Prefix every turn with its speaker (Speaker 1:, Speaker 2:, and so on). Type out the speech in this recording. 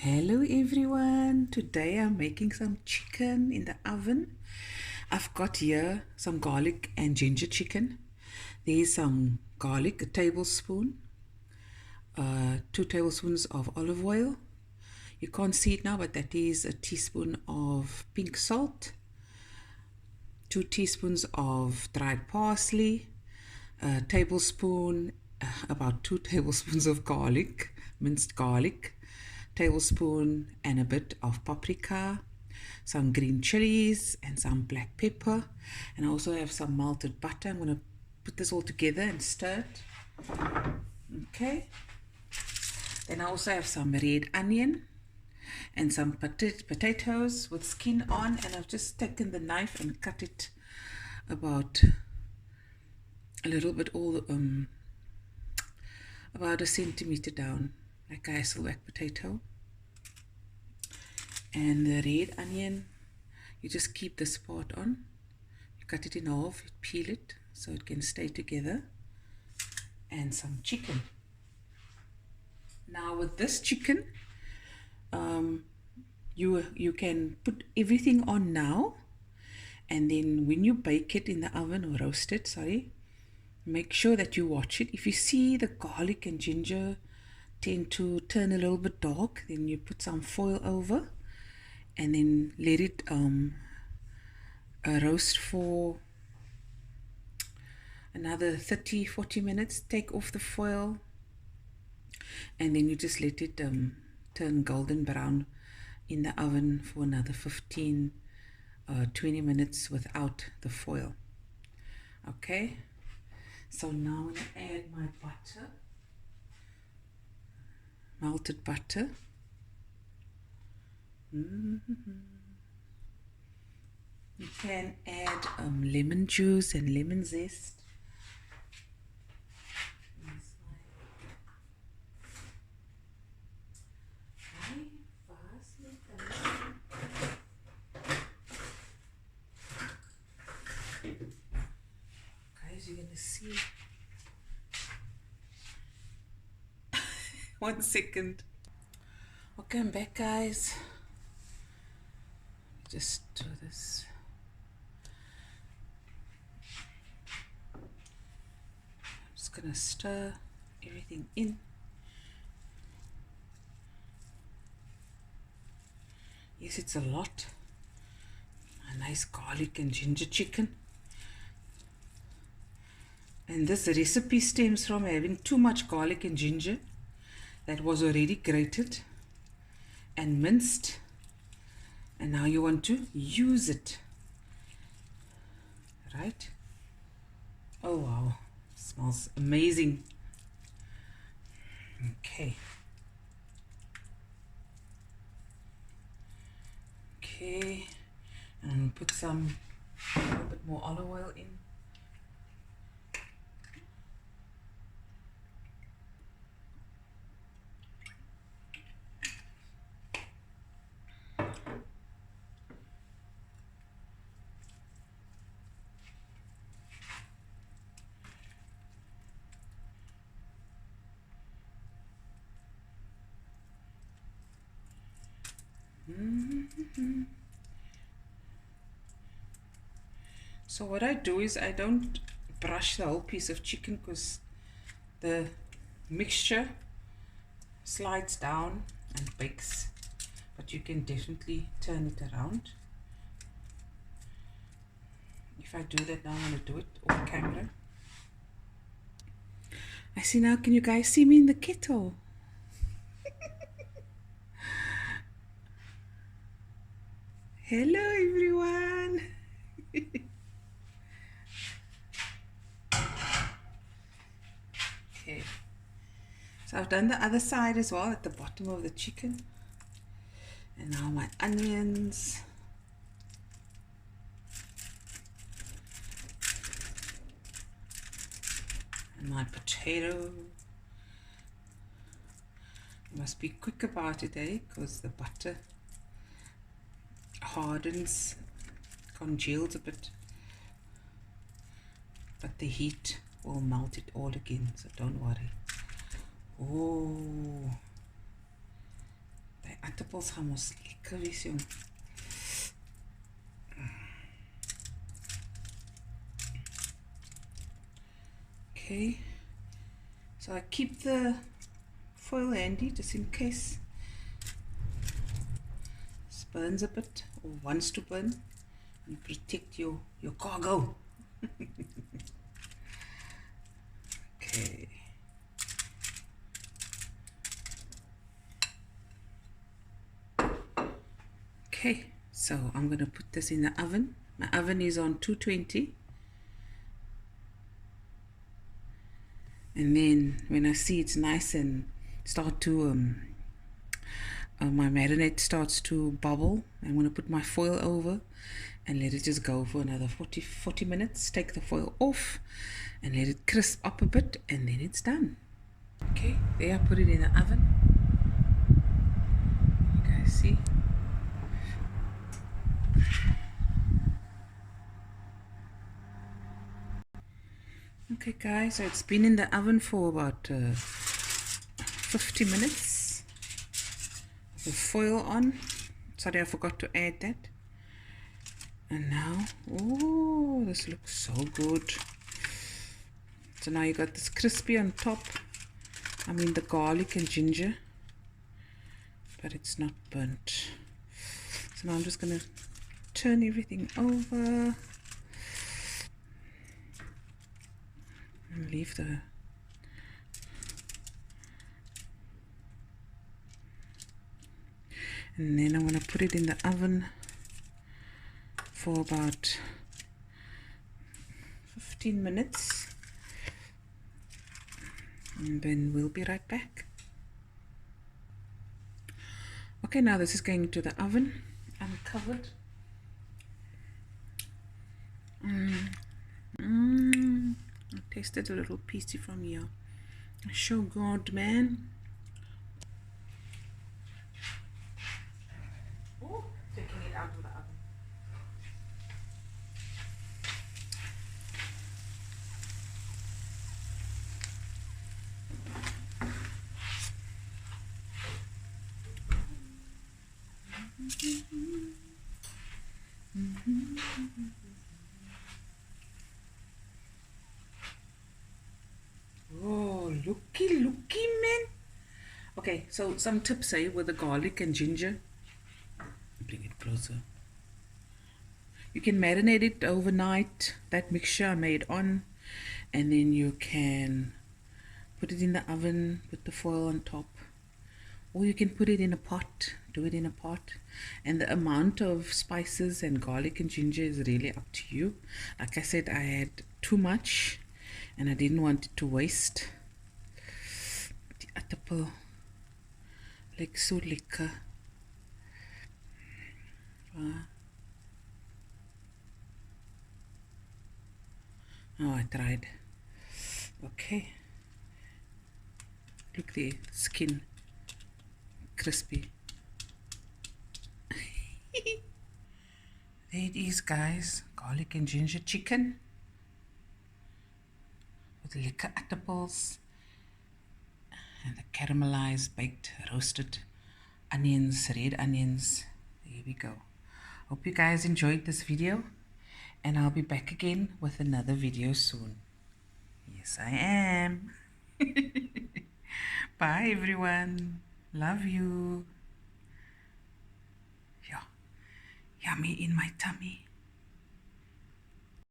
Speaker 1: Hello everyone, today I'm making some chicken in the oven. I've got here some garlic and ginger chicken. There's some garlic, a tablespoon, 2 tablespoons of olive oil. You can't see it now, but that is a teaspoon of pink salt, 2 teaspoons of dried parsley, a tablespoon, about 2 tablespoons of garlic, minced garlic, tablespoon and a bit of paprika, some green chilies and some black pepper, and I also have some melted butter. I'm going to put this all together and stir it. Okay, then I also have some red onion and some potatoes with skin on, and I've just taken the knife and cut it about a little bit about a centimeter down, like a Hasselback potato. And the red onion, you just keep this part on. You cut it in half, you peel it so it can stay together. And some chicken. Now with this chicken, you can put everything on now, and then when you bake it in the oven, or roast it, make sure that you watch it. If you see the garlic and ginger tend to turn a little bit dark, then you put some foil over and then let it roast for another 30-40 minutes. Take off the foil and then you just let it turn golden brown in the oven for another 15-20 minutes without the foil. Okay, so now I'm going to add my butter, melted butter. You can add lemon juice and lemon zest. Guys, you're gonna see. 1 second. Okay, I'm back, guys. Just do this. I'm just gonna stir everything in. Yes, it's a lot. A nice garlic and ginger chicken. And this recipe stems from having too much garlic and ginger that was already grated and minced. And now you want to use it, right? Oh wow, smells amazing. Okay, and put a little bit more olive oil in. So what I do is I don't brush the whole piece of chicken because the mixture slides down and bakes, but you can definitely turn it around. If I do that now, I'm going to do it on camera. I see now, can you guys see me in the kettle? Hello everyone. Okay, so I've done the other side as well at the bottom of the chicken. And now my onions. And my potato. You must be quick about it, because the butter hardens, congeals a bit, but the heat will melt it all again, so don't worry. Oh, they aardappels gaan mos lekker wees, jong. Okay, so I keep the foil handy just in case it burns a bit or wants to burn, and protect your cargo. Okay. Okay, so I'm gonna put this in the oven. My oven is on 220. And then when I see it's nice and start to my marinade starts to bubble, I'm going to put my foil over and let it just go for another 40 minutes. Take the foil off and let it crisp up a bit, and then it's done. Okay, there I put it in the oven. You guys see? Okay guys, so it's been in the oven for about 50 minutes. The foil on. Sorry, I forgot to add that. And now, oh, this looks so good. So now you got this crispy on top. I mean the garlic and ginger, but it's not burnt. So now I'm just gonna turn everything over and leave the and then I'm gonna put it in the oven for about 15 minutes, and then we'll be right back. Okay, now this is going to the oven uncovered. I tasted a little piecey from here. So good, man. Oh, taking it out of the oven. Oh, looky, man. Okay, so some tips with the garlic and ginger. Bring it closer. You can marinate it overnight, that mixture I made on, and then you can put it in the oven, put the foil on top, or you can put it in a pot, do it in a pot. And the amount of spices and garlic and ginger is really up to you. Like I said, I had too much and I didn't want it to waste. Die aardappel lyk so lekker. Oh, I tried. Okay. Look there, skin. Crispy. There it is, guys. Garlic and ginger chicken with lekker aardappels and the caramelized, baked, roasted onions, red onions. Here we go. Hope you guys enjoyed this video, and I'll be back again with another video soon. Yes, I am. Bye, everyone. Love you. Yeah, yummy in my tummy.